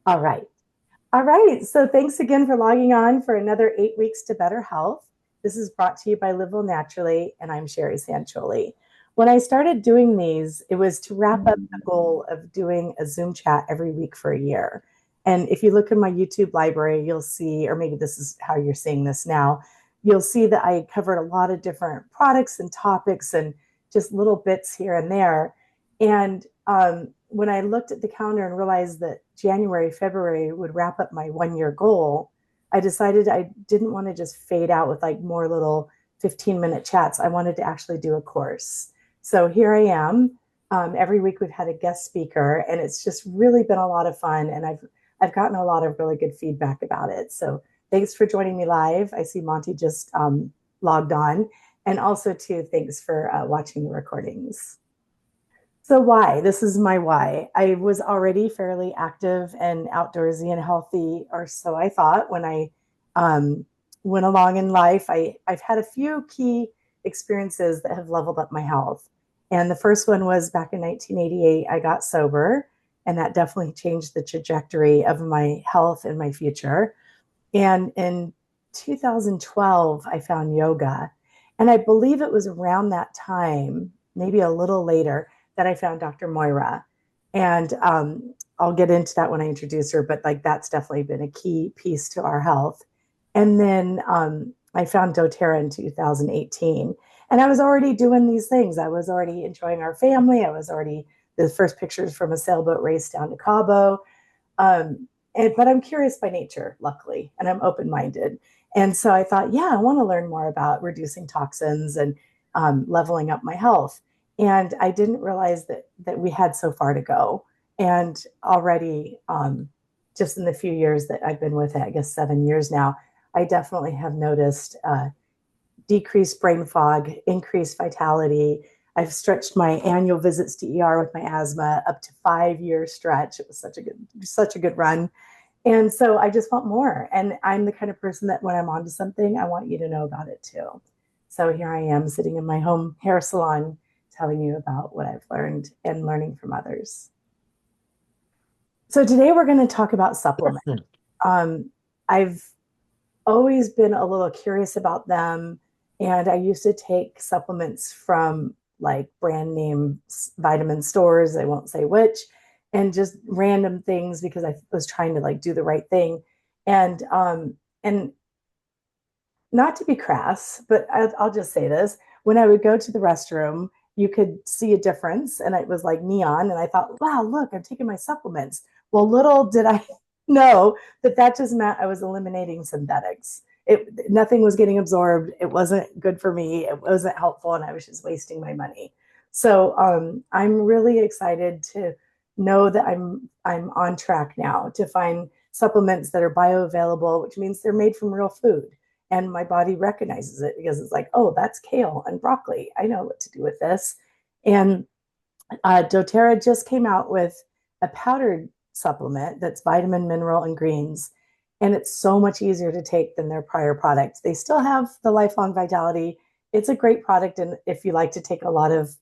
All right. All right. So thanks again for logging on for another 8 weeks to better health. This is brought to you by Live Well Naturally, and I'm Sherry Sancholi. When I started doing these, it was to wrap up the goal of doing a Zoom chat every week for a year. And if you look in my YouTube library, you'll see, or maybe this is how you're seeing this now, you'll see that I covered a lot of different products and topics and just little bits here and there. And when I looked at the calendar and realized that January, February would wrap up my 1 year goal, I decided I didn't want to just fade out with like more little 15-minute chats. I wanted to actually do a course. So here I am. Every week we've had a guest speaker, and it's just really been a lot of fun. And I've gotten a lot of really good feedback about it. So thanks for joining me live. I see Monty just logged on, and also too thanks for watching the recordings. So why? This is my why. I was already fairly active and outdoorsy and healthy, or so I thought when I um, went along in life. I've had a few key experiences that have leveled up my health. And the first one was back in 1988, I got sober, and that definitely changed the trajectory of my health and my future. And in 2012, I found yoga. And I believe it was around that time, maybe a little later, that I found Dr. Moira. And I'll get into that when I introduce her, but like that's definitely been a key piece to our health. And then I found doTERRA in 2018. And I was already doing these things. I was already enjoying our family. I was already the first pictures from a sailboat race down to Cabo. But I'm curious by nature, luckily, and I'm open minded. And so I thought, yeah, I want to learn more about reducing toxins and leveling up my health. And I didn't realize that we had so far to go. And already, just in the few years that I've been with it, I guess 7 years now, I definitely have noticed decreased brain fog, increased vitality. I've stretched my annual visits to ER with my asthma up to 5 year stretch. It was such a good run. And so I just want more. And I'm the kind of person that when I'm onto something, I want you to know about it too. So here I am sitting in my home hair salon telling you about what I've learned and learning from others. So today we're going to talk about supplements. I've always been a little curious about them. And I used to take supplements from like brand name vitamin stores, I won't say which, and just random things because I was trying to like do the right thing. And not to be crass, but I'll just say this. When I would go to the restroom, you could see a difference, and it was like neon. And I thought, wow, look, I'm taking my supplements. Well, little did I know that that just meant I was eliminating synthetics. Nothing was getting absorbed. It wasn't good for me. It wasn't helpful, and I was just wasting my money. So I'm really excited to know that I'm on track now to find supplements that are bioavailable, which means they're made from real food, and my body recognizes it because it's like, oh, that's kale and broccoli. I know what to do with this. And doTERRA just came out with a powdered supplement that's vitamin, mineral, and greens. And it's so much easier to take than their prior product. They still have the lifelong vitality. It's a great product. And if you like to take a lot of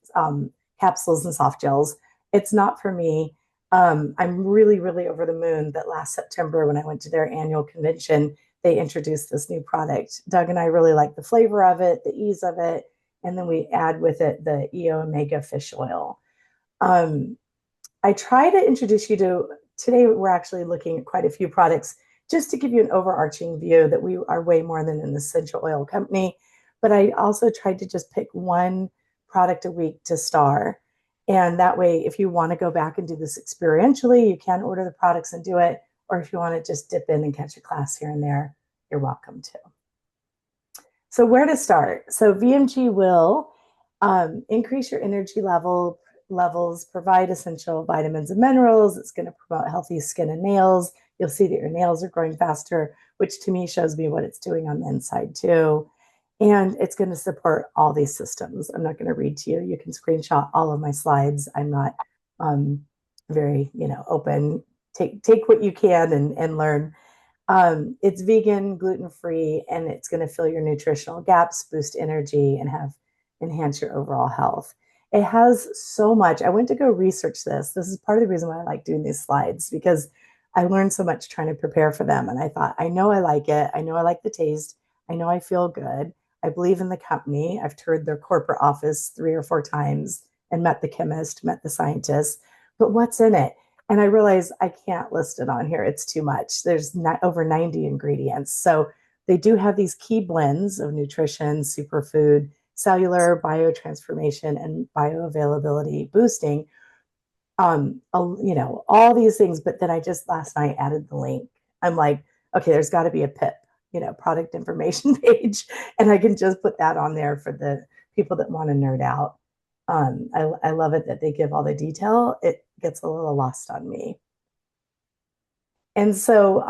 capsules and soft gels, it's not for me. I'm really, really over the moon that last September, when I went to their annual convention, they introduced this new product. Doug and I really like the flavor of it, the ease of it, and then we add with it the EO Omega fish oil. Um, I try to introduce you to, today we're actually looking at quite a few products just to give you an overarching view that we are way more than an essential oil company. But I also tried to just pick one product a week to star. And that way, if you want to go back and do this experientially, you can order the products and do it. Or if you want to just dip in and catch a class here and there, you're welcome to. So where to start? So VMG will increase your energy levels, provide essential vitamins and minerals. It's going to promote healthy skin and nails. You'll see that your nails are growing faster, which to me shows me what it's doing on the inside too. And it's going to support all these systems. I'm not going to read to you. You can screenshot all of my slides. I'm not very, open. Take what you can and learn. It's vegan, gluten-free, and it's going to fill your nutritional gaps, boost energy, and enhance your overall health. It has so much. I went to go research this. This is part of the reason why I like doing these slides, because I learned so much trying to prepare for them. And I thought, I know I like it. I know I like the taste. I know I feel good. I believe in the company. I've toured their corporate office 3 or 4 times and met the chemist, met the scientist. But what's in it? And I realized I can't list it on here. It's too much. There's not over 90 ingredients. So they do have these key blends of nutrition, superfood, cellular biotransformation, and bioavailability boosting. All these things. But then I just last night added the link. I'm like, okay, there's got to be a PIP, product information page, and I can just put that on there for the people that want to nerd out. I love it that they give all the detail. It gets a little lost on me. And so,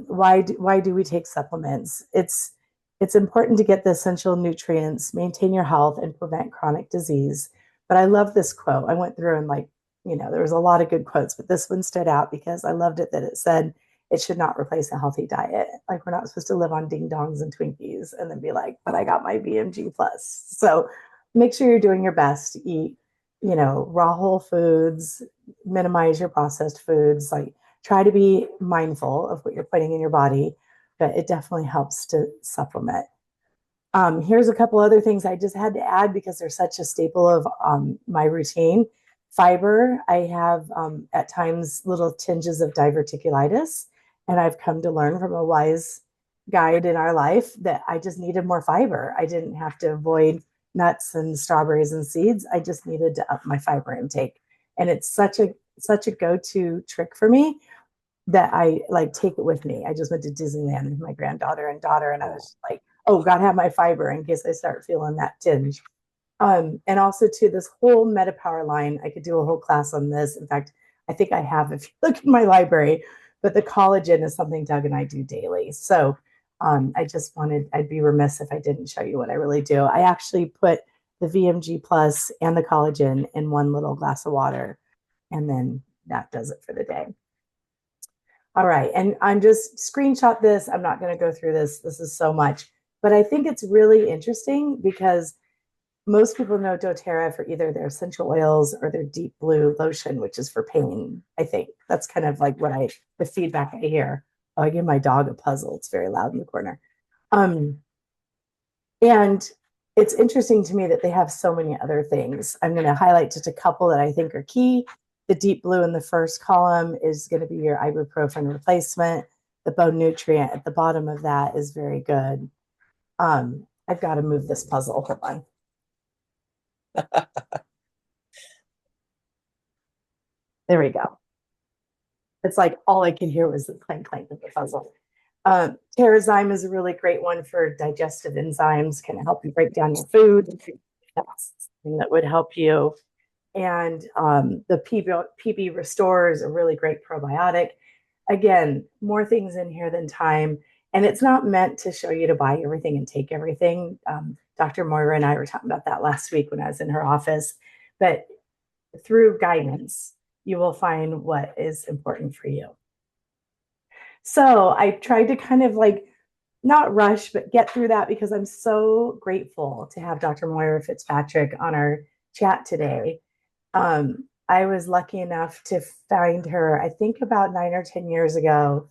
why do we take supplements? It's important to get the essential nutrients, maintain your health, and prevent chronic disease. But I love this quote. I went through and there was a lot of good quotes, but this one stood out because I loved it that it said it should not replace a healthy diet. Like we're not supposed to live on ding dongs and Twinkies and then be like, but I got my BMG plus. So make sure you're doing your best to eat, raw whole foods, minimize your processed foods, like try to be mindful of what you're putting in your body, but it definitely helps to supplement. Here's a couple other things I just had to add because they're such a staple of my routine. Fiber, I have at times little tinges of diverticulitis, and I've come to learn from a wise guide in our life that I just needed more fiber. I didn't have to avoid nuts and strawberries and seeds. I just needed to up my fiber intake. And it's such a go-to trick for me that I like take it with me. I just went to Disneyland with my granddaughter and daughter, and I was like, oh, gotta have my fiber in case I start feeling that tinge. And also to this whole MetaPower line, I could do a whole class on this. In fact, I think I have if you look in my library, but the collagen is something Doug and I do daily. So I'd be remiss if I didn't show you what I really do. I actually put the VMG Plus and the collagen in one little glass of water, and then that does it for the day. All right, and I'm just screenshot this. I'm not going to go through this. This is so much, but I think it's really interesting because most people know doTERRA for either their essential oils or their deep blue lotion, which is for pain. I think that's kind of like the feedback I hear. Oh, I give my dog a puzzle. It's very loud in the corner. Um, and it's interesting to me that they have so many other things. I'm going to highlight just a couple that I think are key. The deep blue in the first column is going to be your ibuprofen replacement. The bone nutrient at the bottom of that is very good. I've got to move this puzzle. Hold on. There we go. It's like all I could hear was the clank clank of the puzzle. Terrazyme is a really great one for digestive enzymes, can help you break down your food. That's something that would help you. And the PB Restore is a really great probiotic. Again, more things in here than time. And it's not meant to show you to buy everything and take everything. Dr. Moira and I were talking about that last week when I was in her office. But through guidance, you will find what is important for you. So I tried to kind of like not rush, but get through that because I'm so grateful to have Dr. Moira Fitzpatrick on our chat today. I was lucky enough to find her, I think about 9 or 10 years ago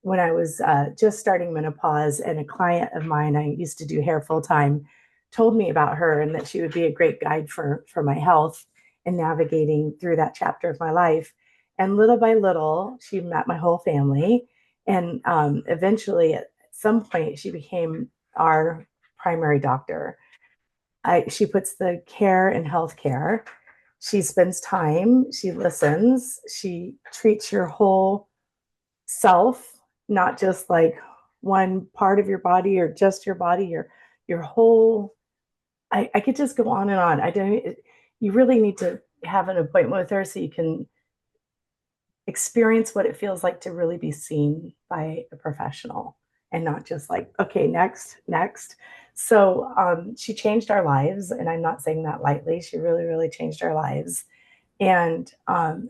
when I was just starting menopause, and a client of mine, I used to do hair full time, told me about her and that she would be a great guide for my health and navigating through that chapter of my life. And little by little, she met my whole family. And eventually, at some point, she became our primary doctor. She puts the care in healthcare. She spends time, she listens, she treats your whole self, not just like one part of your body or just your body, your whole. I could just go on and on. I don't. You really need to have an appointment with her so you can experience what it feels like to really be seen by a professional and not just like, okay, next. So she changed our lives, and I'm not saying that lightly. She really, really changed our lives. And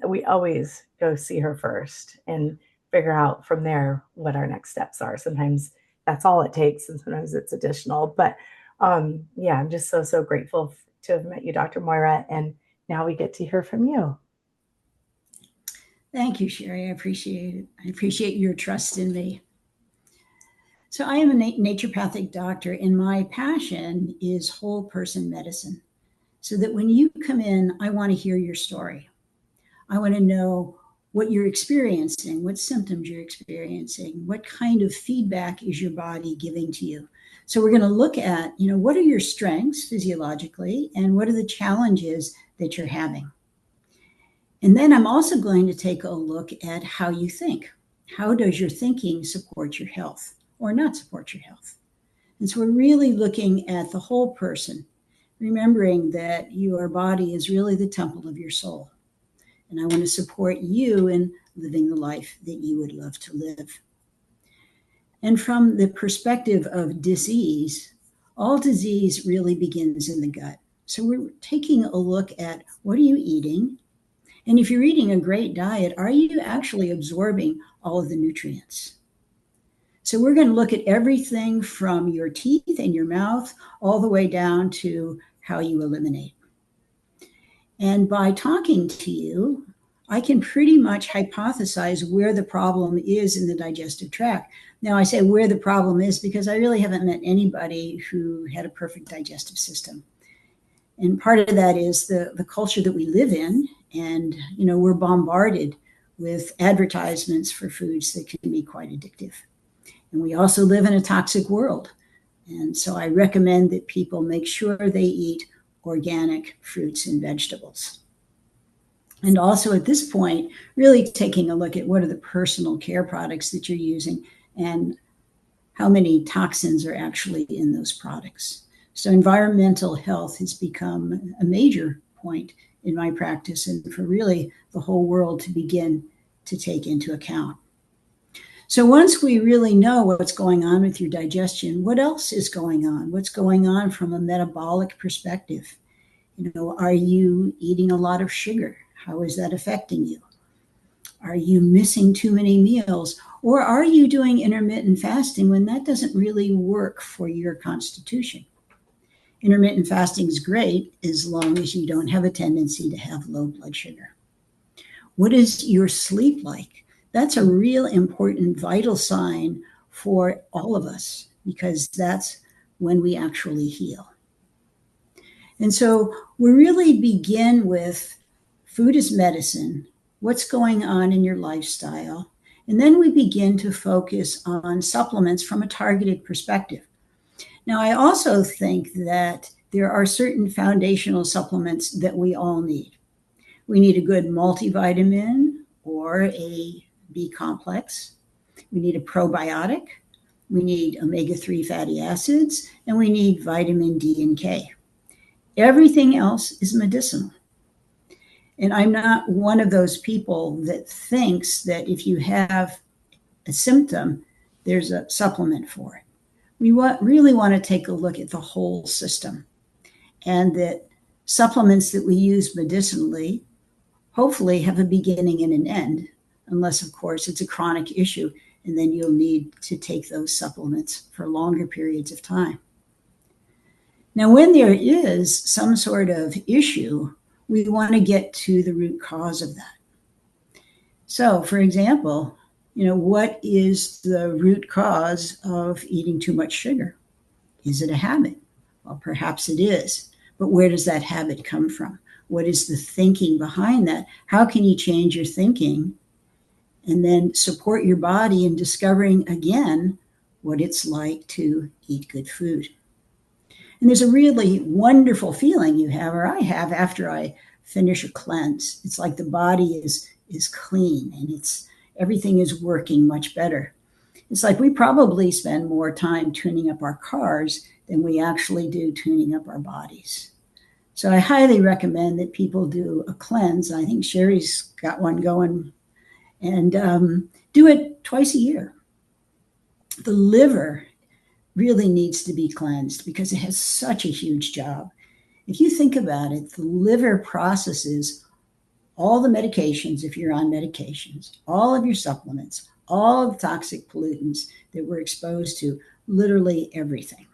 we always go see her first and figure out from there what our next steps are. Sometimes that's all it takes, and sometimes it's additional. But yeah, I'm just so grateful to have met you, Dr. Moira, and now we get to hear from you. Thank you, Sherry. I appreciate it. I appreciate your trust in me. So I am a naturopathic doctor, and my passion is whole person medicine. So that when you come in, I want to hear your story. I want to know what you're experiencing, what symptoms you're experiencing, what kind of feedback is your body giving to you. So we're going to look at, what are your strengths physiologically and what are the challenges that you're having. And then I'm also going to take a look at how you think. How does your thinking support your health or not support your health? And so we're really looking at the whole person, remembering that your body is really the temple of your soul. And I want to support you in living the life that you would love to live. And from the perspective of disease, all disease really begins in the gut. So we're taking a look at what are you eating? And if you're eating a great diet, are you actually absorbing all of the nutrients? So we're going to look at everything from your teeth and your mouth all the way down to how you eliminate. And by talking to you, I can pretty much hypothesize where the problem is in the digestive tract. Now, I say where the problem is because I really haven't met anybody who had a perfect digestive system. And part of that is the culture that we live in. And, we're bombarded with advertisements for foods that can be quite addictive. And we also live in a toxic world. And so I recommend that people make sure they eat organic fruits and vegetables. And also at this point, really taking a look at what are the personal care products that you're using and how many toxins are actually in those products. So environmental health has become a major point in my practice and for really the whole world to begin to take into account. So once we really know what's going on with your digestion, what else is going on? What's going on from a metabolic perspective? Are you eating a lot of sugar? How is that affecting you? Are you missing too many meals? Or are you doing intermittent fasting when that doesn't really work for your constitution? Intermittent fasting is great as long as you don't have a tendency to have low blood sugar. What is your sleep like? That's a real important vital sign for all of us because that's when we actually heal. And so we really begin with food is medicine, what's going on in your lifestyle, and then we begin to focus on supplements from a targeted perspective. Now, I also think that there are certain foundational supplements that we all need. We need a good multivitamin or a B complex. We need a probiotic. We need omega-3 fatty acids, and we need vitamin D and K. Everything else is medicinal. And I'm not one of those people that thinks that if you have a symptom, there's a supplement for it. We really want to take a look at the whole system and that supplements that we use medicinally hopefully have a beginning and an end, unless, of course, it's a chronic issue, and then you'll need to take those supplements for longer periods of time. Now, when there is some sort of issue, we want to get to the root cause of that. So, for example, what is the root cause of eating too much sugar? Is it a habit? Well, perhaps it is. But where does that habit come from? What is the thinking behind that? How can you change your thinking and then support your body in discovering again what it's like to eat good food? And there's a really wonderful feeling you have, or I have, after I finish a cleanse. It's like the body is clean and everything is working much better. It's like we probably spend more time tuning up our cars than we actually do tuning up our bodies. So I highly recommend that people do a cleanse. I think Sherry's got one going, and do it twice a year. The liver really needs to be cleansed because it has such a huge job. If you think about it, the liver processes all the medications, if you're on medications, all of your supplements, all of the toxic pollutants that we're exposed to, literally everything.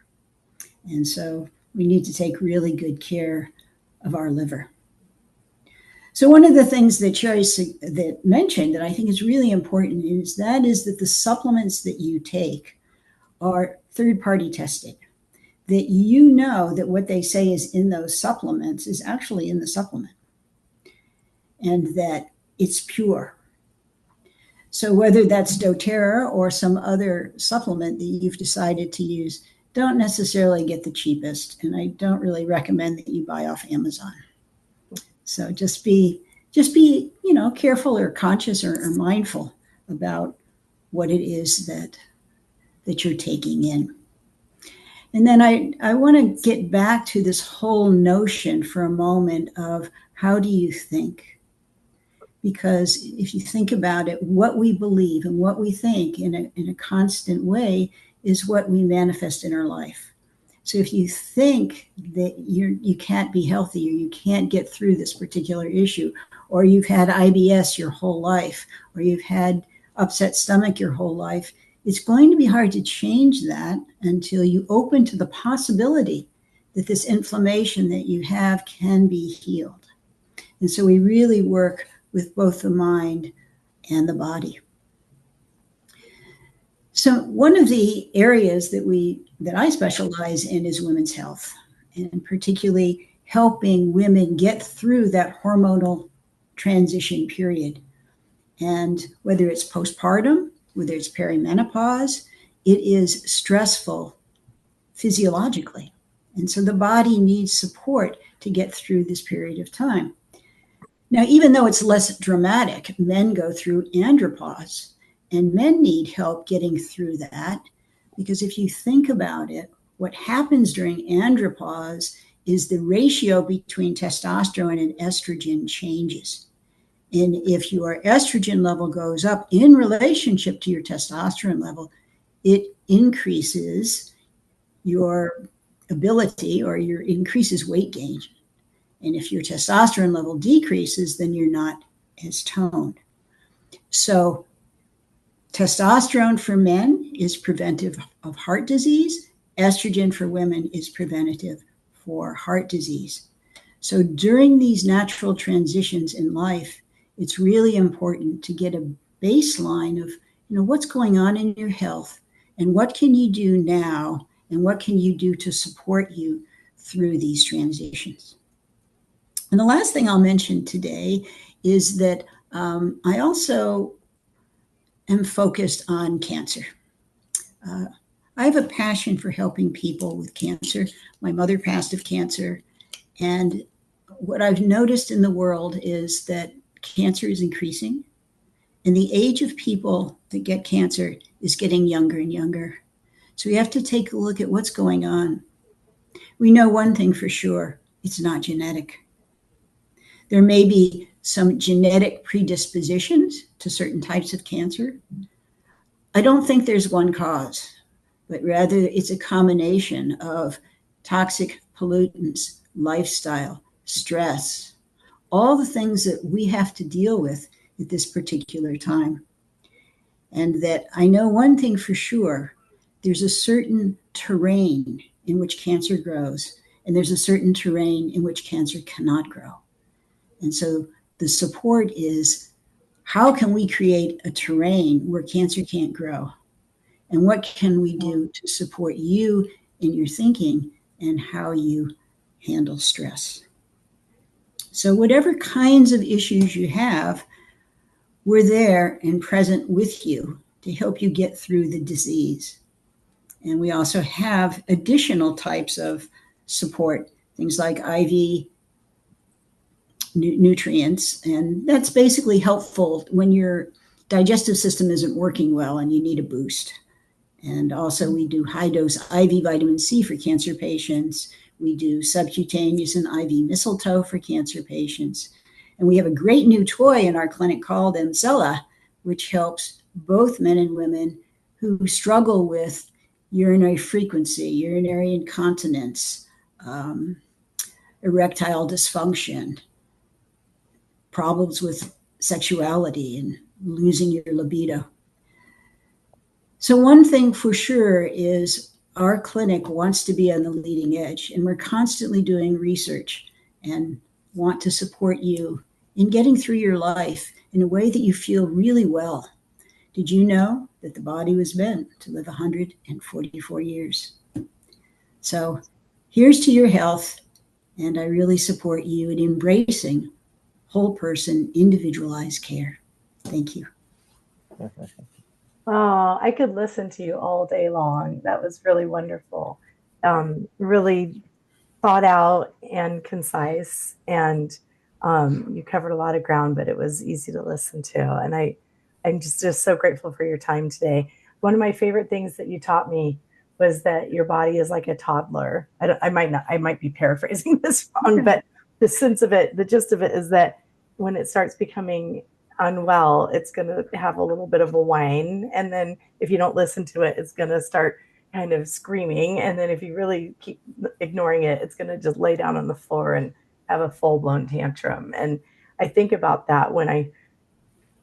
And so we need to take really good care of our liver. So one of the things that Sherry that mentioned that I think is really important is that the supplements that you take are third-party tested, that you know that what they say is in those supplements is actually in the supplement, and that it's pure. So whether that's doTERRA or some other supplement that you've decided to use, don't necessarily get the cheapest, and I don't really recommend that you buy off Amazon. So just be careful or conscious or mindful about what it is that you're taking in. And then I want to get back to this whole notion for a moment of how do you think? Because if you think about it, what we believe and what we think in a constant way is what we manifest in our life. So if you think that you can't be healthy, or you can't get through this particular issue, or you've had IBS your whole life, or you've had upset stomach your whole life, it's going to be hard to change that until you open to the possibility that this inflammation that you have can be healed. And so we really work with both the mind and the body. So one of the areas that I specialize in is women's health, and particularly helping women get through that hormonal transition period. And whether it's postpartum, whether it's perimenopause, it is stressful physiologically. And so the body needs support to get through this period of time. Now, even though it's less dramatic, men go through andropause, and men need help getting through that, because if you think about it, what happens during andropause is the ratio between testosterone and estrogen changes. And if your estrogen level goes up in relationship to your testosterone level, it increases your ability, or increases weight gain. And if your testosterone level decreases, then you're not as toned. So testosterone for men is preventive of heart disease. Estrogen for women is preventative for heart disease. So during these natural transitions in life, it's really important to get a baseline of, what's going on in your health, and what can you do now, and what can you do to support you through these transitions. And the last thing I'll mention today is that I also am focused on cancer. I have a passion for helping people with cancer. My mother passed of cancer, and what I've noticed in the world is that cancer is increasing, and the age of people that get cancer is getting younger and younger. So we have to take a look at what's going on. We know one thing for sure: it's not genetic. There may be some genetic predispositions to certain types of cancer. I don't think there's one cause, but rather it's a combination of toxic pollutants, lifestyle, stress, all the things that we have to deal with at this particular time. And that I know one thing for sure: there's a certain terrain in which cancer grows, and there's a certain terrain in which cancer cannot grow. And so the support is, how can we create a terrain where cancer can't grow? And what can we do to support you in your thinking and how you handle stress? So whatever kinds of issues you have, we're there and present with you to help you get through the disease. And we also have additional types of support, things like IV nutrients, and that's basically helpful when your digestive system isn't working well and you need a boost. And also we do high dose IV vitamin C for cancer patients. We do subcutaneous and IV mistletoe for cancer patients. And we have a great new toy in our clinic called Emsella, which helps both men and women who struggle with urinary frequency, urinary incontinence, erectile dysfunction, problems with sexuality, and losing your libido. So one thing for sure is our clinic wants to be on the leading edge, and we're constantly doing research and want to support you in getting through your life in a way that you feel really well. Did you know that the body was meant to live 144 years? So here's to your health, and I really support you in embracing whole person, individualized care. Thank you. Oh, I could listen to you all day long. That was really wonderful. Really thought out and concise, and you covered a lot of ground, but it was easy to listen to. And I'm just so grateful for your time today. One of my favorite things that you taught me was that your body is like a toddler. I might not, I might be paraphrasing this wrong, but the sense of it, the gist of it is that when it starts becoming unwell, it's going to have a little bit of a whine. And then if you don't listen to it, it's going to start kind of screaming. And then if you really keep ignoring it, it's going to just lay down on the floor and have a full blown tantrum. And I think about that when I,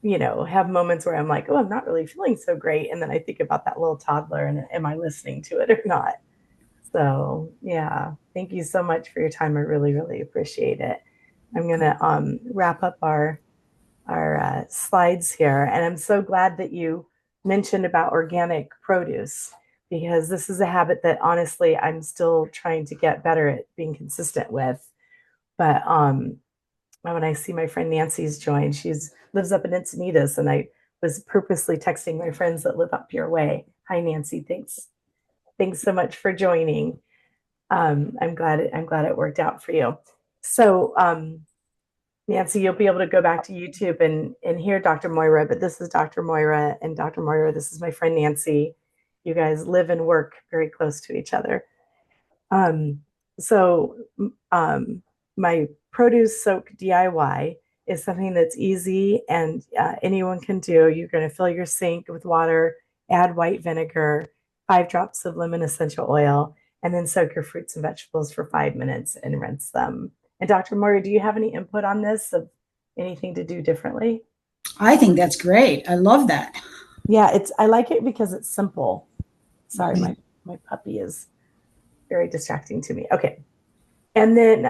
have moments where I'm like, oh, I'm not really feeling so great. And then I think about that little toddler and am I listening to it or not? So, yeah, thank you so much for your time. I really, really appreciate it. I'm going to wrap up our slides here. And I'm so glad that you mentioned about organic produce because this is a habit that honestly I'm still trying to get better at being consistent with. But when I see my friend Nancy's joined, she's lives up in Encinitas, and I was purposely texting my friends that live up your way. Hi, Nancy. Thanks so much for joining. I'm glad it worked out for you. So Nancy, you'll be able to go back to YouTube and hear Dr. Moira, but this is Dr. Moira, and Dr. Moira, this is my friend Nancy. You guys live and work very close to each other. Um, so my produce soak DIY is something that's easy and anyone can do. You're going to fill your sink with water, add white vinegar, 5 drops of lemon essential oil, and then soak your fruits and vegetables for 5 minutes and rinse them. And Dr. Moira, do you have any input on this of anything to do differently? I think that's great. I love that. Yeah, I like it because it's simple. Sorry, my puppy is very distracting to me. Okay. And then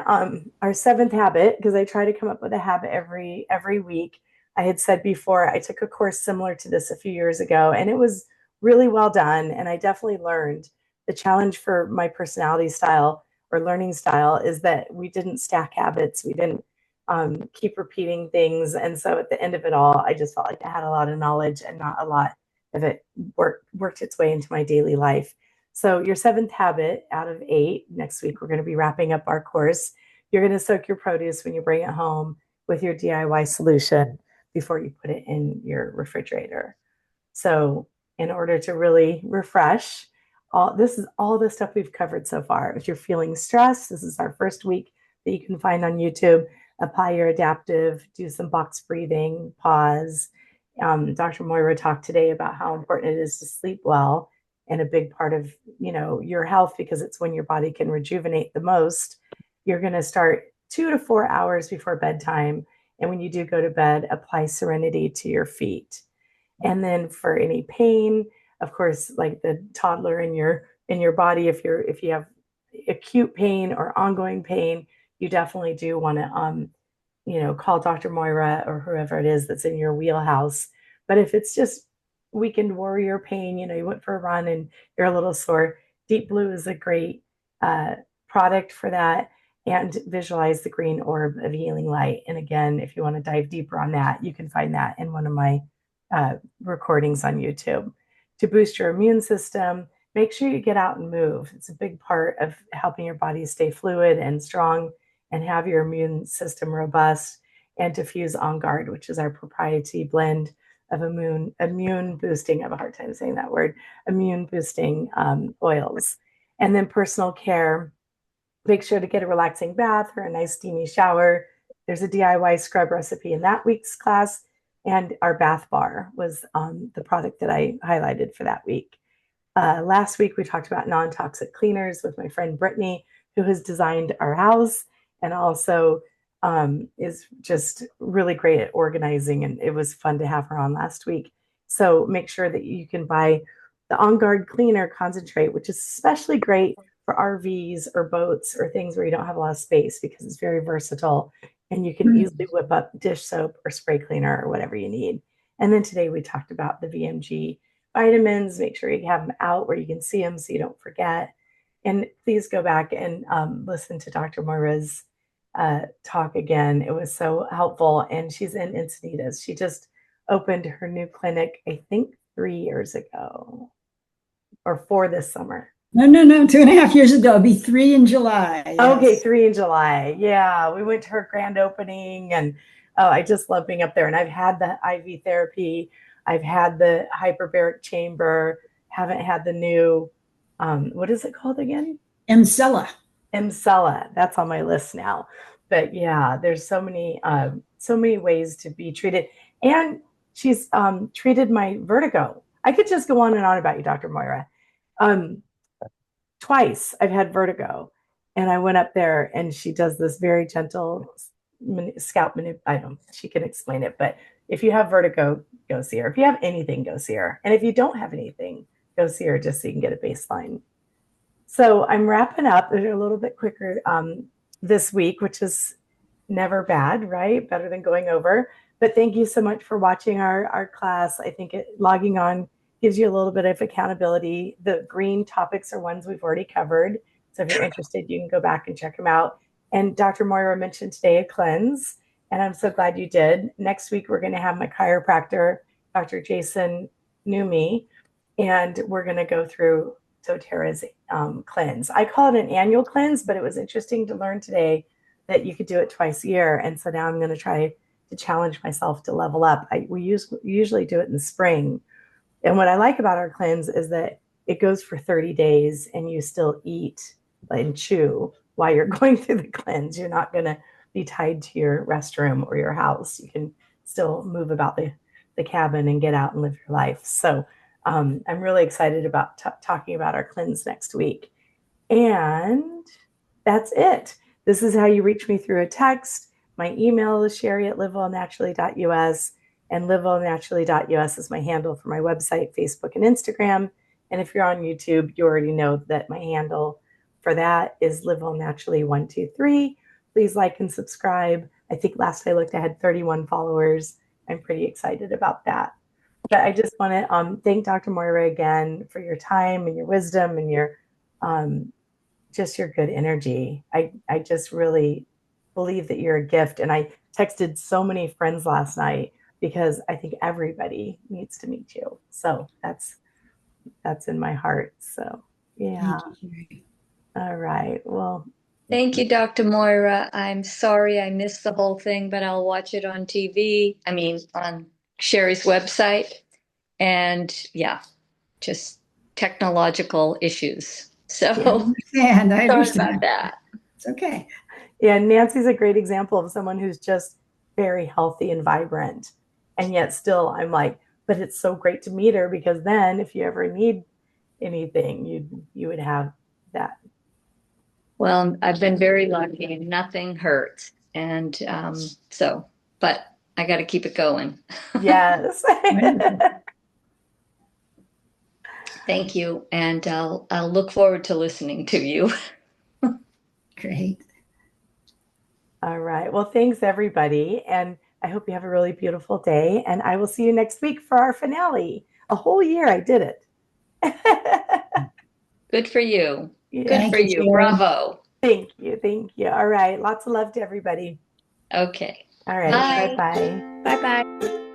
our seventh habit, because I try to come up with a habit every week. I had said before, I took a course similar to this a few years ago, and it was really well done. And I definitely learned the challenge for my personality style or learning style is that we didn't stack habits. We didn't keep repeating things. And so at the end of it all, I just felt like I had a lot of knowledge and not a lot of it worked its way into my daily life. So your seventh habit out of 8, next week, we're going to be wrapping up our course. You're going to soak your produce when you bring it home with your DIY solution before you put it in your refrigerator. So in order to really refresh, this is all the stuff we've covered so far. If you're feeling stressed, this is our first week that you can find on YouTube. Apply your adaptive, do some box breathing, pause. Dr. Moira talked today about how important it is to sleep well and a big part of your health because it's when your body can rejuvenate the most. You're going to start 2 to 4 hours before bedtime, and when you do go to bed, apply serenity to your feet. And then for any pain, of course, like the toddler in your body, if you have acute pain or ongoing pain, you definitely do want to call Dr. Moira or whoever it is that's in your wheelhouse. But if it's just weekend warrior pain, you went for a run and you're a little sore, Deep Blue is a great product for that. And visualize the green orb of healing light. And again, if you want to dive deeper on that, you can find that in one of my recordings on YouTube. To boost your immune system, make sure you get out and move. It's a big part of helping your body stay fluid and strong and have your immune system robust. And to fuse On Guard, which is our proprietary blend of immune boosting, I have a hard time saying that word, immune boosting oils. And then personal care, make sure to get a relaxing bath or a nice steamy shower. There's a DIY scrub recipe in that week's class. And our bath bar was the product that I highlighted for that week. Last week, we talked about non-toxic cleaners with my friend Brittany, who has designed our house and also is just really great at organizing. And it was fun to have her on last week. So make sure that you can buy the On Guard Cleaner Concentrate, which is especially great for RVs or boats or things where you don't have a lot of space because it's very versatile. and you can easily whip up dish soap or spray cleaner or whatever you need. And then today we talked about the VMG vitamins. Make sure you have them out where you can see them so you don't forget. And please go back and listen to Dr. Moira's talk again. It was so helpful. And she's in Encinitas. She just opened her new clinic, I think 3 years ago or 4 this summer. No, 2.5 years ago. It'll be 3 in July. Yes. Okay, 3 in July. Yeah, we went to her grand opening, and I just love being up there. And I've had the IV therapy. I've had the hyperbaric chamber. Haven't had the new, what is it called again? Emsella. That's on my list now. But yeah, there's so many ways to be treated. And she's treated my vertigo. I could just go on and on about you, Dr. Moira. Twice I've had vertigo, and I went up there and she does this very gentle scalp manipulation. She can explain it, but if you have vertigo, go see her. If you have anything, go see her. And if you don't have anything, go see her just so you can get a baseline. So I'm wrapping up a little bit quicker this week, which is never bad, right? Better than going over. But thank you so much for watching our class. I think logging on gives you a little bit of accountability. The green topics are ones we've already covered. So if you're interested, you can go back and check them out. And Dr. Moira mentioned today a cleanse, and I'm so glad you did. Next week, we're going to have my chiropractor, Dr. Jason Numi, and we're going to go through doTERRA's cleanse. I call it an annual cleanse, but it was interesting to learn today that you could do it twice a year. And so now I'm going to try to challenge myself to level up. We usually do it in the spring. And what I like about our cleanse is that it goes for 30 days and you still eat and chew while you're going through the cleanse. You're not going to be tied to your restroom or your house. You can still move about the cabin and get out and live your life. So I'm really excited about talking about our cleanse next week. And that's it. This is how you reach me through a text. My email is sherry@livewellnaturally.us. And livewellnaturally.us is my handle for my website, Facebook, and Instagram. And if you're on YouTube, you already know that my handle for that is livewellnaturally123. Please like and subscribe. I think last I looked, I had 31 followers. I'm pretty excited about that. But I just want to thank Dr. Moira again for your time and your wisdom and your just your good energy. I just really believe that you're a gift. And I texted so many friends last night because I think everybody needs to meet you. So that's in my heart. So yeah. All right. Well, thank you, Dr. Moira. I'm sorry I missed the whole thing, but I'll watch it on TV. I mean, on Sherry's website. And yeah, just technological issues. So I understand. Sorry about that. It's okay. Yeah, Nancy's a great example of someone who's just very healthy and vibrant. And yet still I'm like, but it's so great to meet her because then if you ever need anything, you would have that. Well, I've been very lucky and nothing hurts. And but I got to keep it going. Yes. Thank you. And I'll look forward to listening to you. Great. All right. Well, thanks everybody. And I hope you have a really beautiful day. And I will see you next week for our finale. A whole year I did it. Good for you. Yeah. Good for you. Bravo. Thank you. Thank you. All right. Lots of love to everybody. Okay. All right. Bye-bye. Bye-bye.